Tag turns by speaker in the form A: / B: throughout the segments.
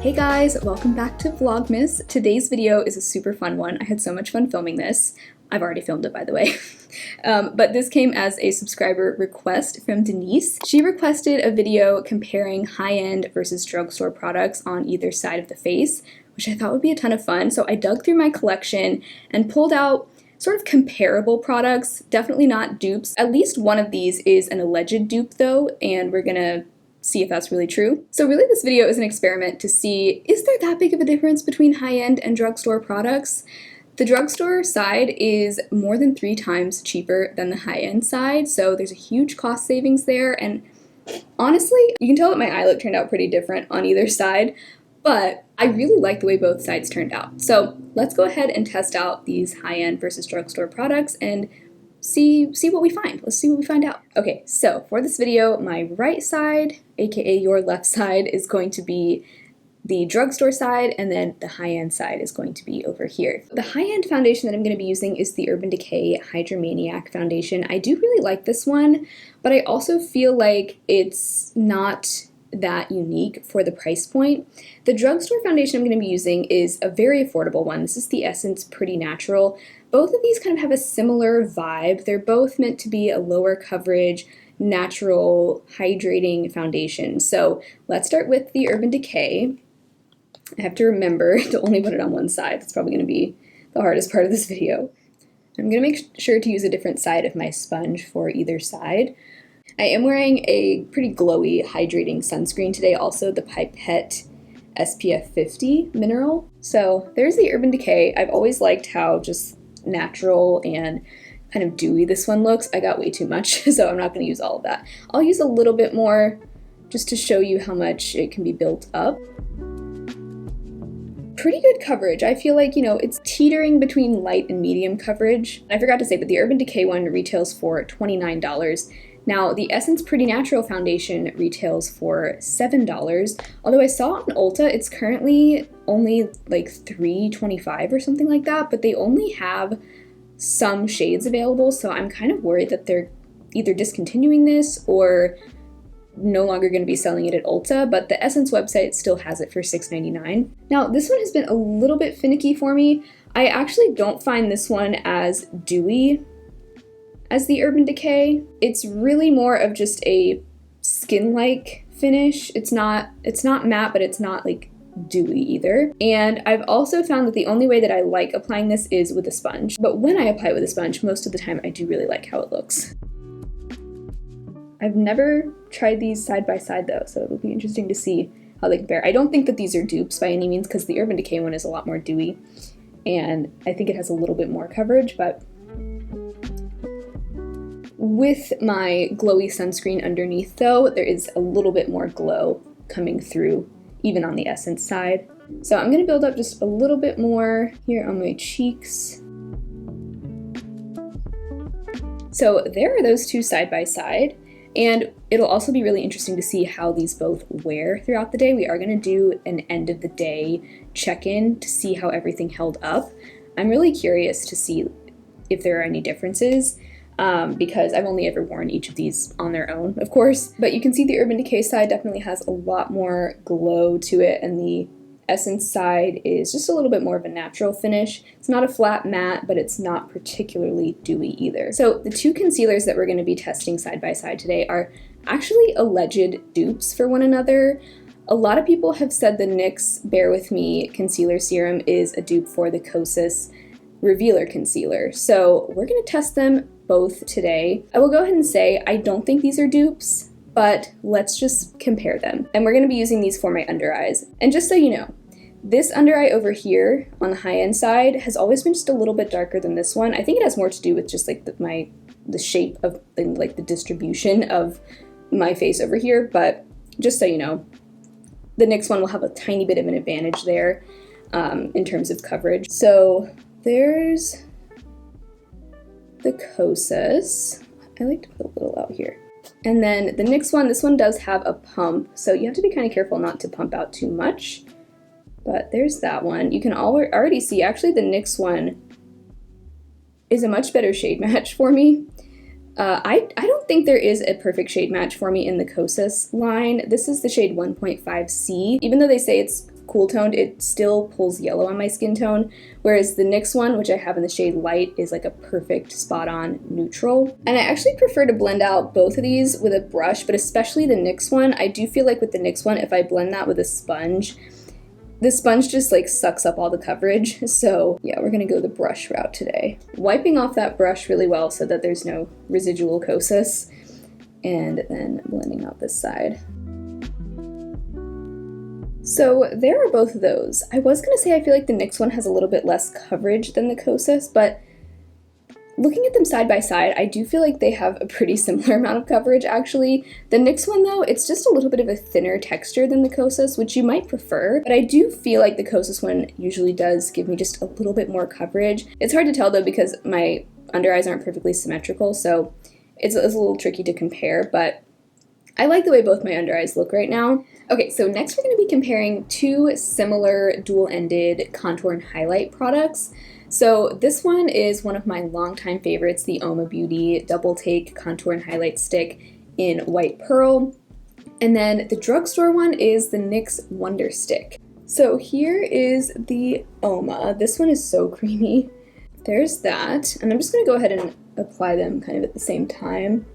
A: Hey guys, welcome back to Vlogmas. Today's video is a super fun one. I had so much fun filming this. I've already filmed it, by the way. But this came as a subscriber request from Denise. She requested a video comparing high-end versus drugstore products on either side of the face, which I thought would be a ton of fun. So I dug through my collection and pulled out sort of comparable products, definitely not dupes. At least one of these is an alleged dupe though, and we're gonna see if that's really true. So really this video is an experiment to see, is there that big of a difference between high-end and drugstore products? The drugstore side is more than 3 times cheaper than the high-end side, so there's a huge cost savings there, and honestly, you can tell that my eye look turned out pretty different on either side, but I really like the way both sides turned out. So let's go ahead and test out these high-end versus drugstore products and see what we find. Let's see what we find out. Okay, so for this video, my right side, aka your left side, is going to be the drugstore side, and then the high-end side is going to be over here. The high-end foundation that I'm going to be using is the Urban Decay Hydromaniac foundation. I do really like this one, but I also feel like it's not that unique for the price point. The drugstore foundation I'm going to be using is a very affordable one. This is the Essence Pretty Natural. Both of these kind of have a similar vibe. They're both meant to be a lower coverage, natural, hydrating foundation. So let's start with the Urban Decay. I have to remember to only put it on one side. That's probably going to be the hardest part of this video. I'm going to make sure to use a different side of my sponge for either side. I am wearing a pretty glowy, hydrating sunscreen today, also the Pipette SPF 50 mineral. So there's the Urban Decay. I've always liked how just natural and kind of dewy this one looks. I got way too much, so I'm not going to use all of that. I'll use a little bit more just to show you how much it can be built up. Pretty good coverage. I feel like, it's teetering between light and medium coverage. I forgot to say, but the Urban Decay one retails for $29. Now, the Essence Pretty Natural foundation retails for $7. Although I saw on Ulta, it's currently only like $3.25 or something like that, but they only have some shades available, so I'm kind of worried that they're either discontinuing this or no longer going to be selling it at Ulta, but the Essence website still has it for $6.99. Now, this one has been a little bit finicky for me. I actually don't find this one as dewy as the Urban Decay. It's really more of just a skin-like finish. It's not matte, but it's not like dewy either. And I've also found that the only way that I like applying this is with a sponge. But when I apply it with a sponge, most of the time I do really like how it looks. I've never tried these side by side though, so it'll be interesting to see how they compare. I don't think that these are dupes by any means, because the Urban Decay one is a lot more dewy, and I think it has a little bit more coverage, but with my glowy sunscreen underneath though, there is a little bit more glow coming through, even on the Essence side. So I'm going to build up just a little bit more here on my cheeks. So there are those two side by side. And it'll also be really interesting to see how these both wear throughout the day. We are going to do an end of the day check-in to see how everything held up. I'm really curious to see if there are any differences, because I've only ever worn each of these on their own, of course. But you can see the Urban Decay side definitely has a lot more glow to it, and the Essence side is just a little bit more of a natural finish. It's not a flat matte, but it's not particularly dewy either. So the two concealers that we're going to be testing side by side today are actually alleged dupes for one another. A lot of people have said the NYX Bear With Me Concealer Serum is a dupe for the Kosas Revealer Concealer. So we're going to test them both today. I will go ahead and say I don't think these are dupes, but let's just compare them. And we're going to be using these for my under eyes. And just so you know, this under eye over here on the high-end side has always been just a little bit darker than this one. I think it has more to do with just like the shape of like the distribution of my face over here, but just so you know, the NYX one will have a tiny bit of an advantage there in terms of coverage. So there's the Kosas. I like to put a little out here. And then the NYX one, this one does have a pump, so you have to be kind of careful not to pump out too much. But there's that one. You can already see, actually the NYX one is a much better shade match for me. I don't think there is a perfect shade match for me in the Kosas line. This is the shade 1.5C. Even though they say it's cool toned, it still pulls yellow on my skin tone, whereas the NYX one, which I have in the shade Light, is like a perfect spot on neutral. And I actually prefer to blend out both of these with a brush, but especially the NYX one. I do feel like with the NYX one, if I blend that with a sponge, the sponge just like sucks up all the coverage. So yeah, we're gonna go the brush route today. Wiping off that brush really well so that there's no residual kosas, and then blending out this side. So there are both of those. I was gonna say I feel like the NYX one has a little bit less coverage than the kosas, but looking at them side by side, I do feel like they have a pretty similar amount of coverage actually. The NYX one though, it's just a little bit of a thinner texture than the kosas, which you might prefer, but I do feel like the kosas one usually does give me just a little bit more coverage. It's hard to tell though because my under eyes aren't perfectly symmetrical, so it's a little tricky to compare, but I like the way both my under eyes look right now. Okay, so next we're going to be comparing two similar dual-ended contour and highlight products. So this one is one of my longtime favorites, the Oma Beauty Double Take Contour and Highlight Stick in White Pearl. And then the Drugstore one is the NYX Wonder Stick. So here is the Oma. This one is so creamy. There's that. And I'm just going to go ahead and apply them kind of at the same time.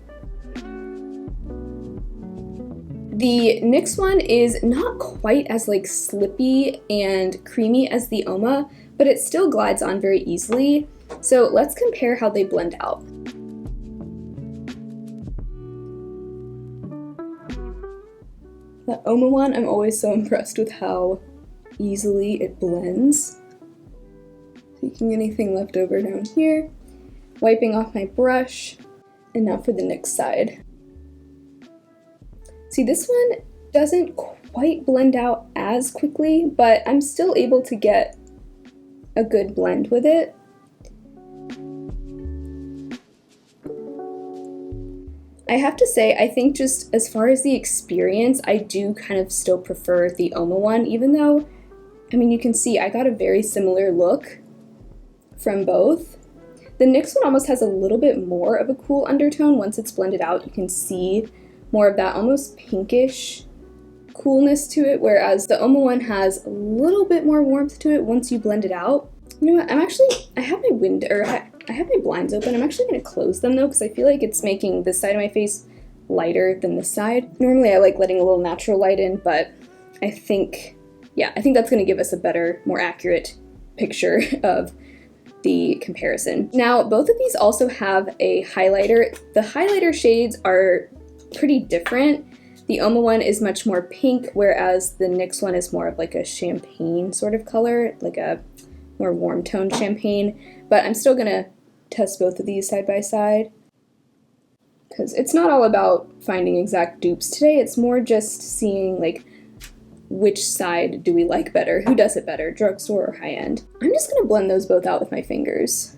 A: The NYX one is not quite as like slippy and creamy as the Oma, but it still glides on very easily. So let's compare how they blend out. The Oma one, I'm always so impressed with how easily it blends. Taking anything left over down here, wiping off my brush, and now for the NYX side. See, this one doesn't quite blend out as quickly, but I'm still able to get a good blend with it. I have to say, I think just as far as the experience, I do kind of still prefer the Oma one, even though, I mean, you can see I got a very similar look from both. The NYX one almost has a little bit more of a cool undertone. Once it's blended out, you can see more of that almost pinkish coolness to it, whereas the Oma one has a little bit more warmth to it once you blend it out. You know what, I have my blinds open. I'm actually gonna close them though, because I feel like it's making this side of my face lighter than this side. Normally I like letting a little natural light in, but I think that's gonna give us a better, more accurate picture of the comparison. Now, both of these also have a highlighter. The highlighter shades are pretty different. The Oma one is much more pink, whereas the NYX one is more of like a champagne sort of color, like a more warm toned champagne. But I'm still gonna test both of these side by side, because it's not all about finding exact dupes today. It's more just seeing like which side do we like better, who does it better, drugstore or high-end. I'm just gonna blend those both out with my fingers.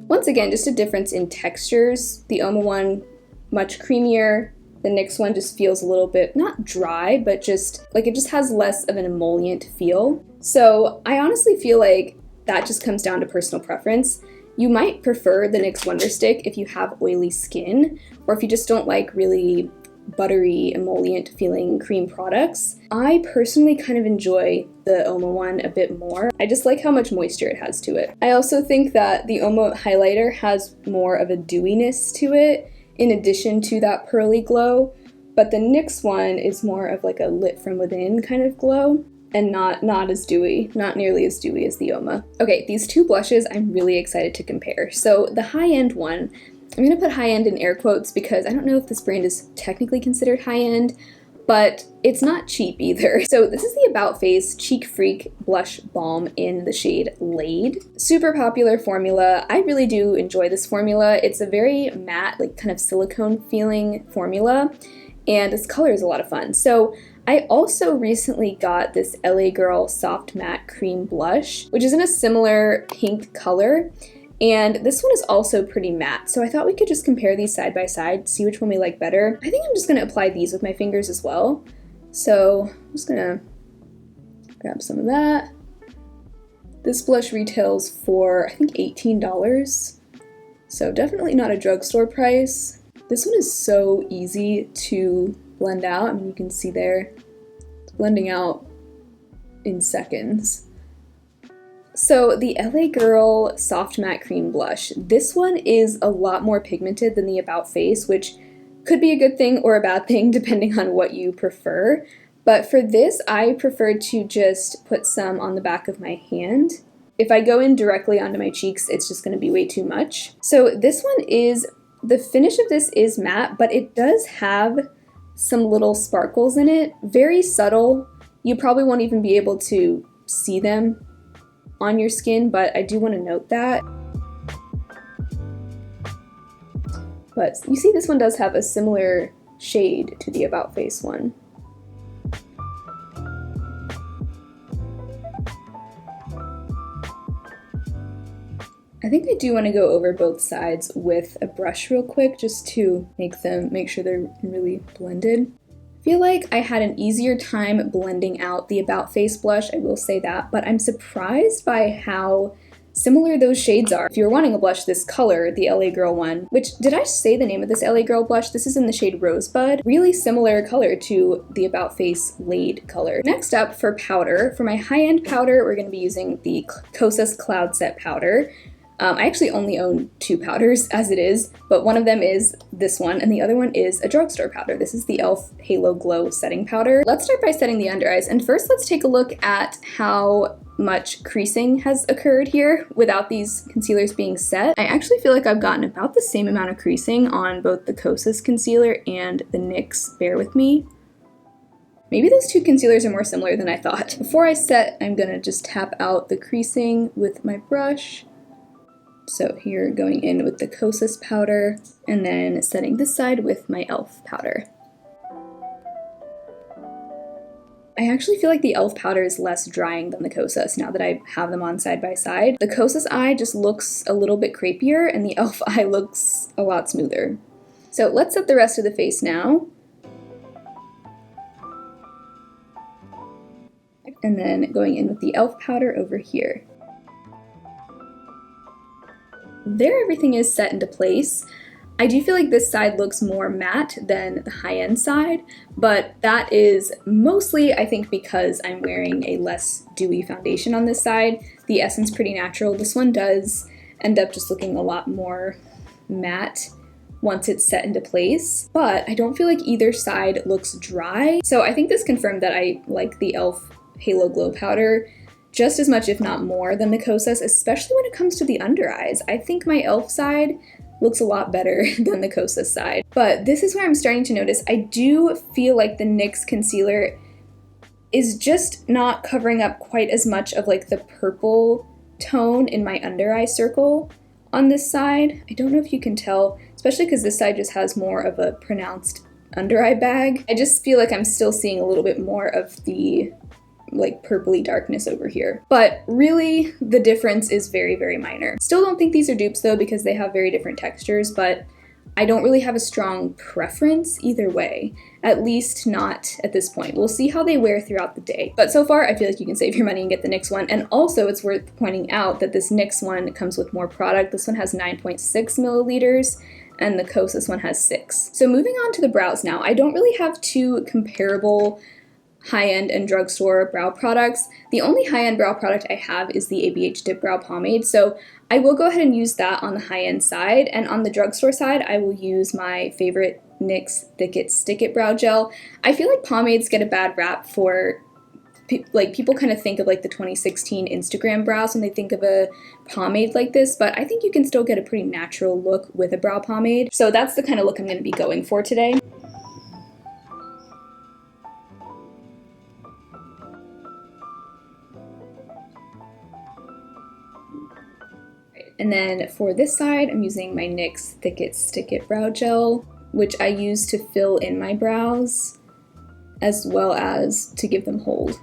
A: Once again, just a difference in textures. The Oma one, much creamier. The NYX one just feels a little bit, not dry, but just like it just has less of an emollient feel. So I honestly feel like that just comes down to personal preference. You might prefer the NYX Wonder Stick if you have oily skin, or if you just don't like really buttery, emollient feeling cream products. I personally kind of enjoy the Oma one a bit more. I just like how much moisture it has to it. I also think that the Oma highlighter has more of a dewiness to it in addition to that pearly glow, but the NYX one is more of like a lit from within kind of glow and not as dewy, not nearly as dewy as the Oma. Okay, these two blushes I'm really excited to compare. So the high-end one, I'm gonna put high-end in air quotes because I don't know if this brand is technically considered high-end, but it's not cheap either. So this is the About Face Cheek Freak Blush Balm in the shade Laid. Super popular formula. I really do enjoy this formula. It's a very matte, like kind of silicone feeling formula, and this color is a lot of fun. So I also recently got this LA Girl Soft Matte Cream Blush, which is in a similar pink color. And this one is also pretty matte, so I thought we could just compare these side by side, see which one we like better. I think I'm just gonna apply these with my fingers as well. So I'm just gonna grab some of that. This blush retails for, I think, $18. So definitely not a drugstore price. This one is so easy to blend out. I mean, you can see there, it's blending out in seconds. So the LA Girl Soft Matte Cream Blush. This one is a lot more pigmented than the About Face, which could be a good thing or a bad thing depending on what you prefer. But for this, I prefer to just put some on the back of my hand. If I go in directly onto my cheeks, it's just going to be way too much. So this one is, the finish of this is matte, but it does have some little sparkles in it. Very subtle. You probably won't even be able to see them on your skin, but I do want to note that. But you see this one does have a similar shade to the About Face one. I think I do want to go over both sides with a brush real quick just to make sure they're really blended. I feel like I had an easier time blending out the About Face blush, I will say that, but I'm surprised by how similar those shades are. If you're wanting a blush this color, the LA Girl one, which, did I say the name of this LA Girl blush? This is in the shade Rosebud. Really similar color to the About Face Laid color. Next up, for powder, for my high-end powder, we're going to be using the Kosas Cloud Set powder. I actually only own 2 powders as it is, but one of them is this one, and the other one is a drugstore powder. This is the e.l.f. Halo Glow Setting Powder. Let's start by setting the under eyes, and first let's take a look at how much creasing has occurred here without these concealers being set. I actually feel like I've gotten about the same amount of creasing on both the Kosas concealer and the NYX Bare With Me. Maybe those 2 concealers are more similar than I thought. Before I set, I'm gonna just tap out the creasing with my brush. So here, going in with the Kosas powder, and then setting this side with my e.l.f. powder. I actually feel like the e.l.f. powder is less drying than the Kosas now that I have them on side by side. The Kosas eye just looks a little bit crepier, and the e.l.f. eye looks a lot smoother. So let's set the rest of the face now. And then going in with the e.l.f. powder over here. There, everything is set into place. I do feel like this side looks more matte than the high-end side, but that is mostly, I think, because I'm wearing a less dewy foundation on this side. The Essence Pretty Natural, this one does end up just looking a lot more matte once it's set into place, but I don't feel like either side looks dry. So I think this confirmed that I like the e.l.f. Halo Glow Powder just as much, if not more, than the Kosas, especially when it comes to the under eyes. I think my e.l.f. side looks a lot better than the Kosas side. But this is where I'm starting to notice, I do feel like the NYX concealer is just not covering up quite as much of like the purple tone in my under eye circle on this side. I don't know if you can tell, especially because this side just has more of a pronounced under eye bag. I just feel like I'm still seeing a little bit more of the like purpley darkness over here. But really, the difference is very, very minor. Still don't think these are dupes though, because they have very different textures, but I don't really have a strong preference either way, at least not at this point. We'll see how they wear throughout the day. But so far, I feel like you can save your money and get the NYX one. And also, it's worth pointing out that this NYX one comes with more product. This one has 9.6 milliliters, and the Kosas one has 6. So moving on to the brows now, I don't really have 2 comparable high-end and drugstore brow products. The only high-end brow product I have is the ABH Dip Brow Pomade, so I will go ahead and use that on the high-end side, and on the drugstore side, I will use my favorite NYX Thick It Stick It Brow Gel. I feel like pomades get a bad rap for, like, people kind of think of like the 2016 Instagram brows when they think of a pomade like this, but I think you can still get a pretty natural look with a brow pomade. So that's the kind of look I'm going to be going for today. And then for this side, I'm using my NYX Thick It Stick It Brow Gel, which I use to fill in my brows, as well as to give them hold.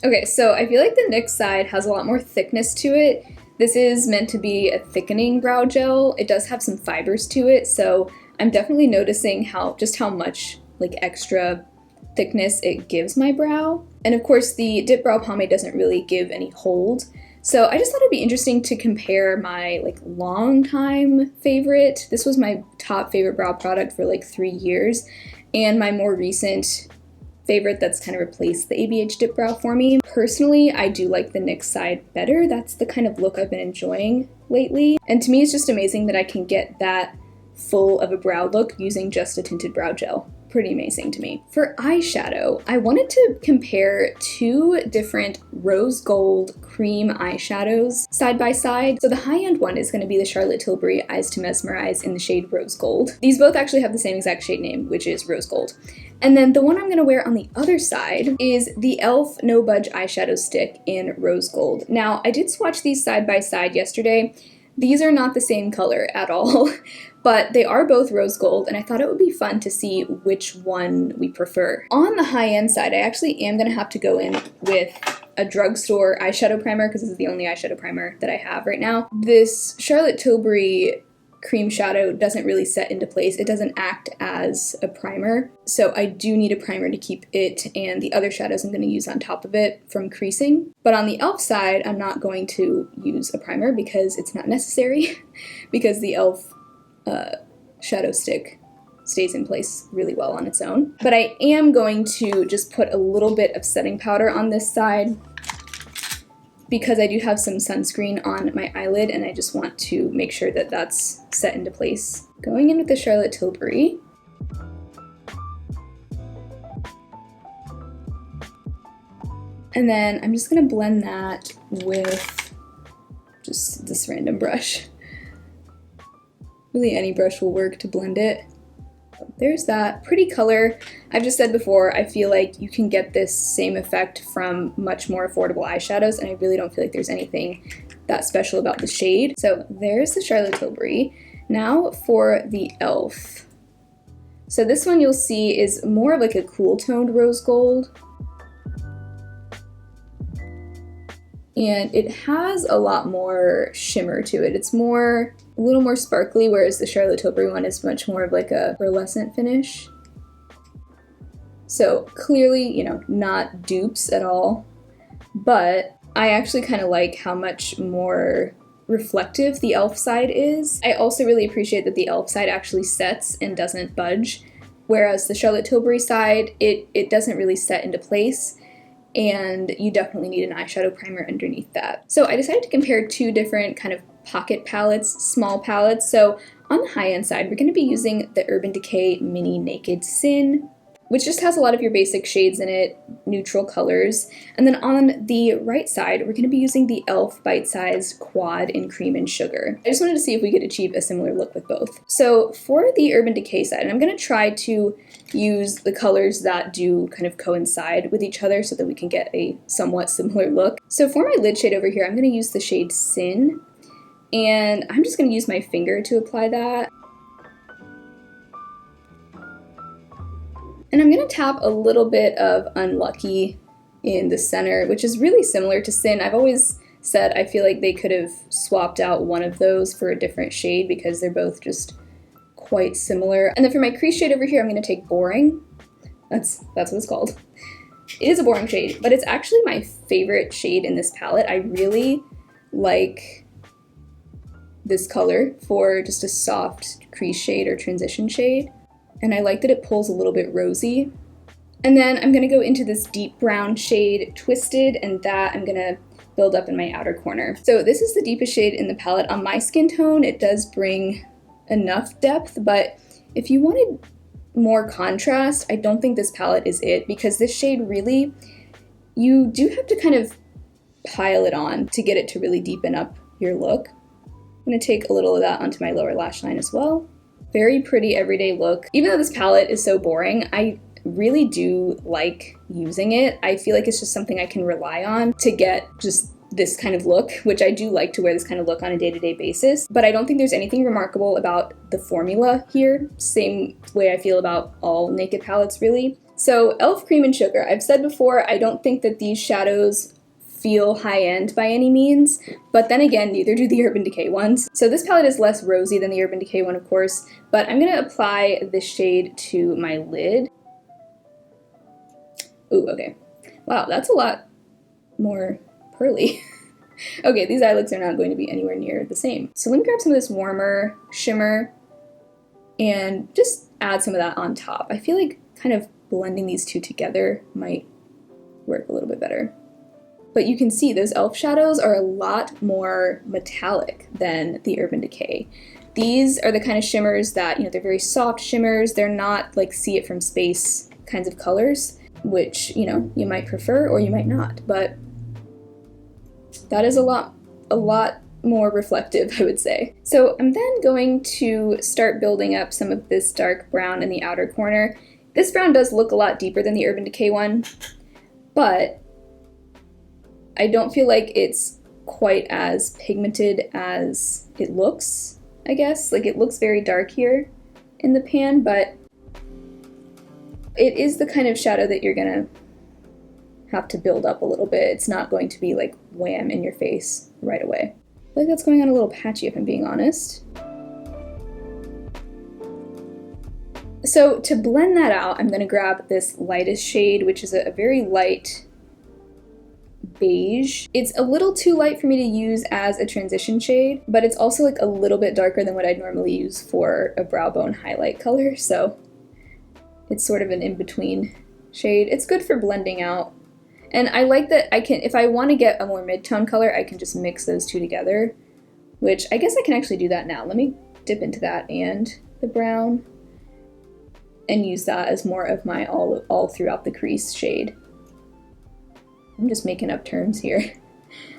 A: Okay, so I feel like the NYX side has a lot more thickness to it. This is meant to be a thickening brow gel. It does have some fibers to it, so I'm definitely noticing how much like extra thickness it gives my brow. And of course the dip brow pomade doesn't really give any hold. So I just thought it'd be interesting to compare my like long time favorite. This was my top favorite brow product for like 3 years, and my more recent favorite that's kind of replaced the ABH dip brow for me. Personally, I do like the NYX side better. That's the kind of look I've been enjoying lately. And to me, it's just amazing that I can get that full of a brow look using just a tinted brow gel. Pretty amazing to me. For eyeshadow, I wanted to compare 2 different rose gold cream eyeshadows side by side. So the high-end one is going to be the Charlotte Tilbury Eyes to Mesmerize in the shade Rose Gold. These both actually have the same exact shade name, which is Rose Gold. And then the one I'm going to wear on the other side is the e.l.f. No Budge eyeshadow stick in Rose Gold. Now, I did swatch these side by side yesterday. These are not the same color at all, but they are both rose gold, and I thought it would be fun to see which one we prefer. On the high-end side, I actually am going to have to go in with a Drugstore eyeshadow primer, because this is the only eyeshadow primer that I have right now. This Charlotte Tilbury cream shadow doesn't really set into place. It doesn't act as a primer, so I do need a primer to keep it and the other shadows I'm going to use on top of it from creasing. But on the e.l.f. side, I'm not going to use a primer because it's not necessary, because the e.l.f. Shadow stick stays in place really well on its own. But I am going to just put a little bit of setting powder on this side because I do have some sunscreen on my eyelid, and I just want to make sure that that's set into place. Going in with the Charlotte Tilbury. And then I'm just gonna blend that with just this random brush. Really any brush will work to blend it. There's that pretty color. I've just said before, I feel like you can get this same effect from much more affordable eyeshadows, and I really don't feel like there's anything that special about the shade. So there's the Charlotte Tilbury. Now for the e.l.f. So this one you'll see is more of like a cool toned rose gold. And it has a lot more shimmer to it. It's a little more sparkly, whereas the Charlotte Tilbury one is much more of like a pearlescent finish. So clearly, you know, not dupes at all, but I actually kind of like how much more reflective the e.l.f. side is. I also really appreciate that the e.l.f. side actually sets and doesn't budge, whereas the Charlotte Tilbury side, it doesn't really set into place, and you definitely need an eyeshadow primer underneath that. So I decided to compare 2 different kind of pocket palettes, small palettes. So on the high-end side, we're going to be using the Urban Decay Mini Naked Sin, which just has a lot of your basic shades in it, neutral colors. And then on the right side, we're going to be using the e.l.f. Bite Size Quad in Cream and Sugar. I just wanted to see if we could achieve a similar look with both. So for the Urban Decay side, and I'm going to try to use the colors that do kind of coincide with each other so that we can get a somewhat similar look. So for my lid shade over here, I'm going to use the shade Sin, and I'm just going to use my finger to apply that. And I'm going to tap a little bit of Unlucky in the center, which is really similar to Sin. I've always said I feel like they could have swapped out one of those for a different shade because they're both just quite similar. And then for my crease shade over here, I'm going to take Boring. That's what it's called. It is a boring shade, but it's actually my favorite shade in this palette. I really like this color for just a soft crease shade or transition shade. And I like that it pulls a little bit rosy. And then I'm gonna go into this deep brown shade, Twisted, and that I'm gonna build up in my outer corner. So this is the deepest shade in the palette. On my skin tone, it does bring enough depth, but if you wanted more contrast, I don't think this palette is it, because this shade really, you do have to kind of pile it on to get it to really deepen up your look. I'm gonna take a little of that onto my lower lash line as well. Very pretty everyday look. Even though this palette is so boring, I really do like using it. I feel like it's just something I can rely on to get just this kind of look, which I do like to wear this kind of look on a day-to-day basis, but I don't think there's anything remarkable about the formula here. Same way I feel about all naked palettes, really. So e.l.f. Cream and Sugar. I've said before, I don't think that these shadows feel high-end by any means, but then again, neither do the Urban Decay ones. So this palette is less rosy than the Urban Decay one, of course, but I'm gonna apply this shade to my lid. Ooh, okay. Wow, that's a lot more pearly. Okay, these eye looks are not going to be anywhere near the same. So let me grab some of this warmer shimmer and just add some of that on top. I feel like kind of blending these two together might work a little bit better. But you can see those e.l.f. shadows are a lot more metallic than the Urban Decay. These are the kind of shimmers that, you know, they're very soft shimmers. They're not like see it from space kinds of colors, which, you know, you might prefer or you might not. But that is a lot more reflective, I would say. So I'm then going to start building up some of this dark brown in the outer corner. This brown does look a lot deeper than the Urban Decay one, but I don't feel like it's quite as pigmented as it looks, I guess. Like, it looks very dark here in the pan, but it is the kind of shadow that you're gonna have to build up a little bit. It's not going to be like wham in your face right away. I feel like that's going on a little patchy if I'm being honest. So to blend that out, I'm gonna grab this lightest shade, which is a very light beige. It's a little too light for me to use as a transition shade, but it's also like a little bit darker than what I'd normally use for a brow bone highlight color, so it's sort of an in-between shade. It's good for blending out. And I like that I can, if I want to get a more mid-tone color, I can just mix those two together, which I guess I can actually do that now. Let me dip into that and the brown and use that as more of my all throughout the crease shade. I'm just making up terms here.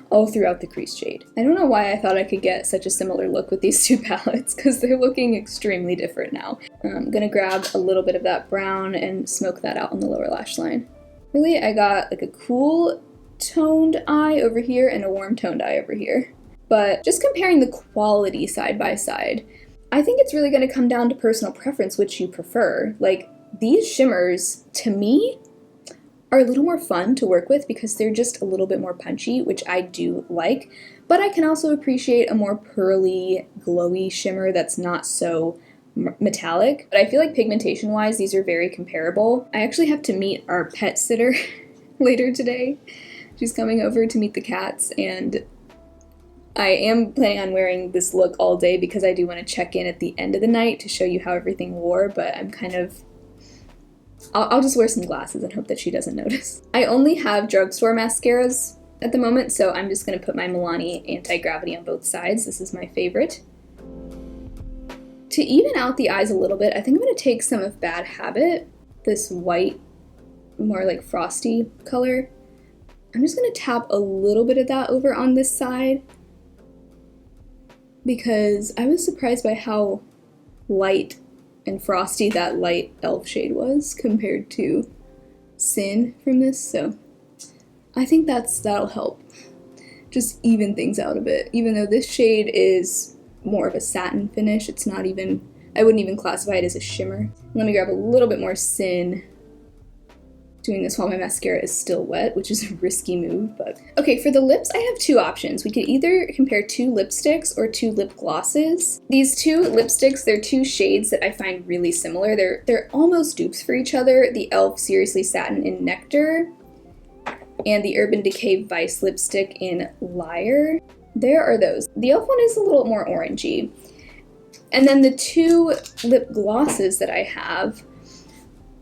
A: All throughout the crease shade. I don't know why I thought I could get such a similar look with these two palettes, because they're looking extremely different now. I'm gonna grab a little bit of that brown and smoke that out on the lower lash line. Really, I got like a cool toned eye over here and a warm toned eye over here. But just comparing the quality side by side, I think it's really gonna come down to personal preference, which you prefer. Like, these shimmers, to me, are a little more fun to work with because they're just a little bit more punchy, which I do like, but I can also appreciate a more pearly, glowy shimmer that's not so metallic. But I feel like pigmentation-wise, these are very comparable. I actually have to meet our pet sitter later today. She's coming over to meet the cats, and I am planning on wearing this look all day because I do want to check in at the end of the night to show you how everything wore, but I'm kind of I'll just wear some glasses and hope that she doesn't notice. I only have Drugstore mascaras at the moment, so I'm just going to put my Milani Anti-Gravity on both sides. This is my favorite. To even out the eyes a little bit, I think I'm going to take some of Bad Habit, this white, more like frosty color. I'm just going to tap a little bit of that over on this side because I was surprised by how light and frosty that light e.l.f. shade was compared to Sin from this, so I think that'll help just even things out a bit. Even though this shade is more of a satin finish, it's not even, I wouldn't even classify it as a shimmer. Let me grab a little bit more Sin, doing this while my mascara is still wet, which is a risky move, but. Okay, for the lips, I have two options. We could either compare two lipsticks or two lip glosses. These two lipsticks, they're two shades that I find really similar. They're almost dupes for each other. The e.l.f. Seriously Satin in Nectar and the Urban Decay Vice lipstick in Liar. There are those. The e.l.f. one is a little more orangey. And then the two lip glosses that I have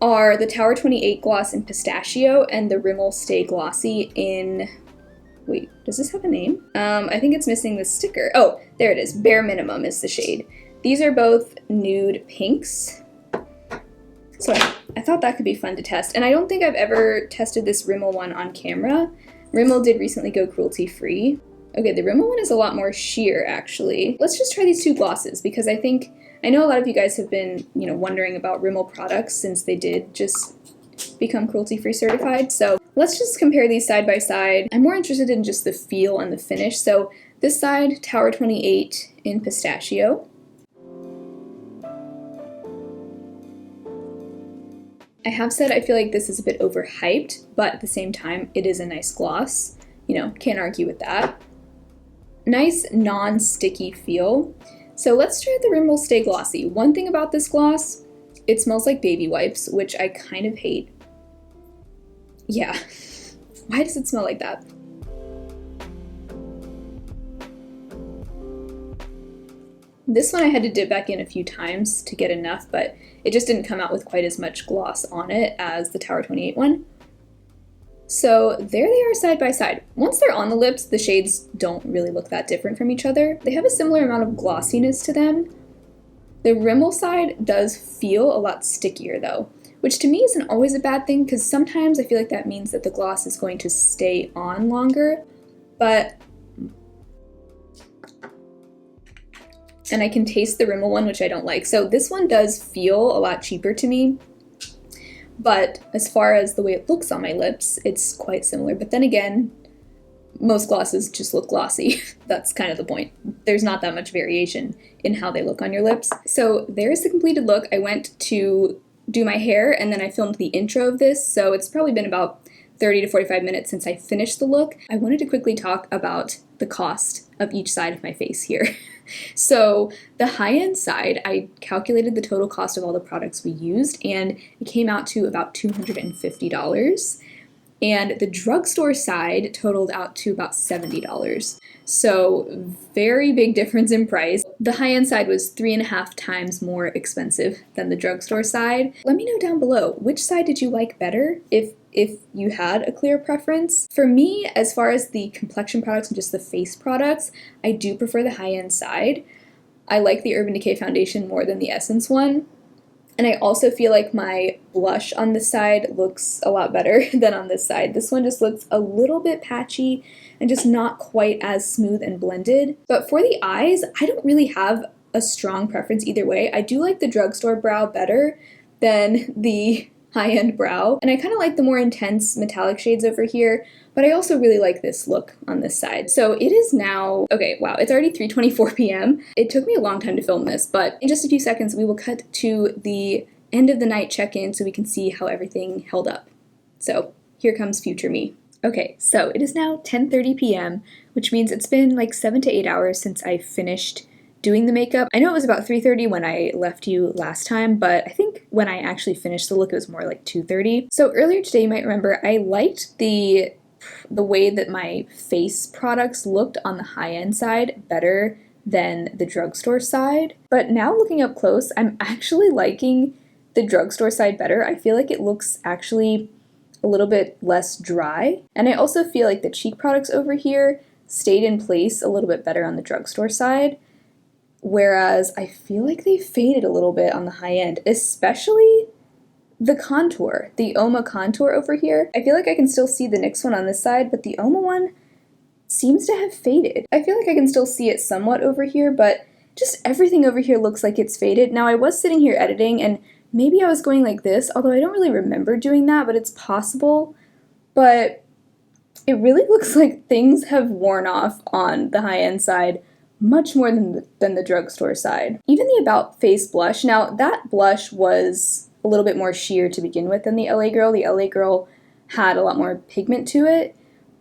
A: are the Tower 28 Gloss in Pistachio and the Rimmel Stay Glossy in, wait, does this have a name? I think it's missing the sticker. Oh, there it is. Bare Minimum is the shade. These are both nude pinks. So I thought that could be fun to test. And I don't think I've ever tested this Rimmel one on camera. Rimmel did recently go cruelty-free. Okay, the Rimmel one is a lot more sheer, actually. Let's just try these two glosses because I know a lot of you guys have been, wondering about Rimmel products since they did just become cruelty-free certified. So let's just compare these side by side. I'm more interested in just the feel and the finish. So this side, Tower 28 in Pistachio. I have said I feel like this is a bit overhyped, but at the same time, it is a nice gloss. Can't argue with that. Nice non-sticky feel. So let's try the Rimmel Stay Glossy. One thing about this gloss, it smells like baby wipes, which I kind of hate. Yeah. Why does it smell like that? This one I had to dip back in a few times to get enough, but it just didn't come out with quite as much gloss on it as the Tower 28 one. So there they are side by side. Once they're on the lips, the shades don't really look that different from each other. They have a similar amount of glossiness to them. The Rimmel side does feel a lot stickier though, which to me isn't always a bad thing because sometimes I feel like that means that the gloss is going to stay on longer, and I can taste the Rimmel one, which I don't like. So this one does feel a lot cheaper to me, but as far as the way it looks on my lips, it's quite similar. But then again, most glosses just look glossy. That's kind of the point. There's not that much variation in how they look on your lips. So there's the completed look. I went to do my hair and then I filmed the intro of this, so it's probably been about 30 to 45 minutes since I finished the look. I wanted to quickly talk about the cost of each side of my face here. So the high-end side, I calculated the total cost of all the products we used, and it came out to about $250. And the drugstore side totaled out to about $70. So very big difference in price. The high-end side was 3.5 times more expensive than the drugstore side. Let me know down below, which side did you like better, if you had a clear preference? For me, as far as the complexion products and just the face products, I do prefer the high-end side. I like the Urban Decay foundation more than the Essence one. And I also feel like my blush on this side looks a lot better than on this side. This one just looks a little bit patchy and just not quite as smooth and blended. But for the eyes, I don't really have a strong preference either way. I do like the drugstore brow better than the high-end brow, and I kind of like the more intense metallic shades over here, but I also really like this look on this side. So it is now, okay, wow, it's already 3:24 p.m. It took me a long time to film this, but in just a few seconds we will cut to the end of the night check-in so we can see how everything held up. So here comes future me. Okay, so it is now 10:30 p.m., which means it's been like 7 to 8 hours since I finished doing the makeup. I know it was about 3:30 when I left you last time, but I think when I actually finished the look it was more like 2:30. So earlier today, you might remember, I liked the way that my face products looked on the high-end side better than the drugstore side. But now looking up close, I'm actually liking the drugstore side better. I feel like it looks actually a little bit less dry. And I also feel like the cheek products over here stayed in place a little bit better on the drugstore side. Whereas I feel like they faded a little bit on the high end, especially the contour, the Oma contour over here. I feel like I can still see the NYX one on this side, but the Oma one seems to have faded. I feel like I can still see it somewhat over here, but just everything over here looks like it's faded. Now I was sitting here editing and maybe I was going like this, although I don't really remember doing that, but it's possible. But it really looks like things have worn off on the high-end side much more than the drugstore side. Even the About Face blush, now that blush was a little bit more sheer to begin with than the LA Girl. The LA Girl had a lot more pigment to it,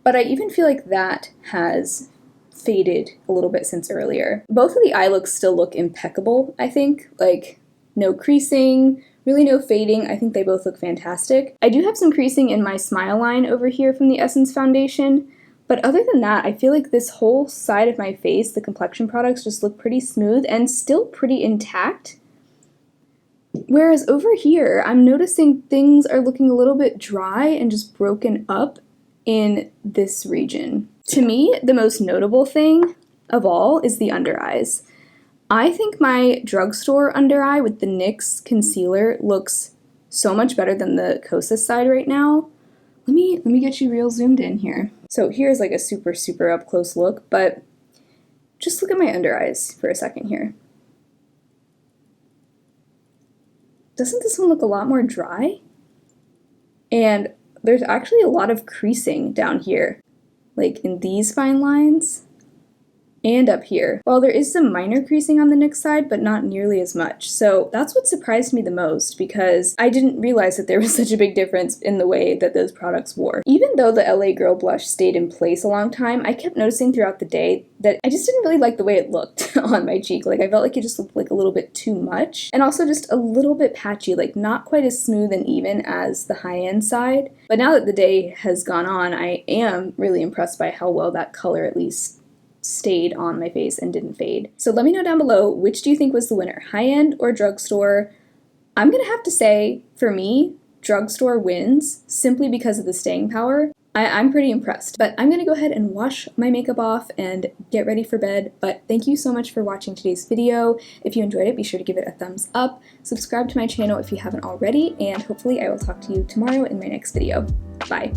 A: but I even feel like that has faded a little bit since earlier. Both of the eye looks still look impeccable, I think. Like, no creasing, really no fading. I think they both look fantastic. I do have some creasing in my smile line over here from the Essence foundation, but other than that, I feel like this whole side of my face, the complexion products, just look pretty smooth and still pretty intact. Whereas over here, I'm noticing things are looking a little bit dry and just broken up in this region. To me, the most notable thing of all is the under eyes. I think my drugstore under eye with the NYX concealer looks so much better than the Kosas side right now. Let me get you real zoomed in here. So here's like a super up close look, but just look at my under eyes for a second here. Doesn't this one look a lot more dry? And there's actually a lot of creasing down here, like in these fine lines and up here, while there is some minor creasing on the NYX side, but not nearly as much. So that's what surprised me the most, because I didn't realize that there was such a big difference in the way that those products wore. Even though the LA Girl blush stayed in place a long time, I kept noticing throughout the day that I just didn't really like the way it looked on my cheek. Like, I felt like it just looked like a little bit too much, and also just a little bit patchy, like not quite as smooth and even as the high-end side. But now that the day has gone on, I am really impressed by how well that color at least stayed on my face and didn't fade. So let me know down below, which do you think was the winner, high-end or drugstore? I'm gonna have to say, for me, drugstore wins simply because of the staying power. I'm pretty impressed, but I'm gonna go ahead and wash my makeup off and get ready for bed. But thank you so much for watching today's video. If you enjoyed it, be sure to give it a thumbs up, subscribe to my channel if you haven't already, and hopefully I will talk to you tomorrow in my next video. Bye.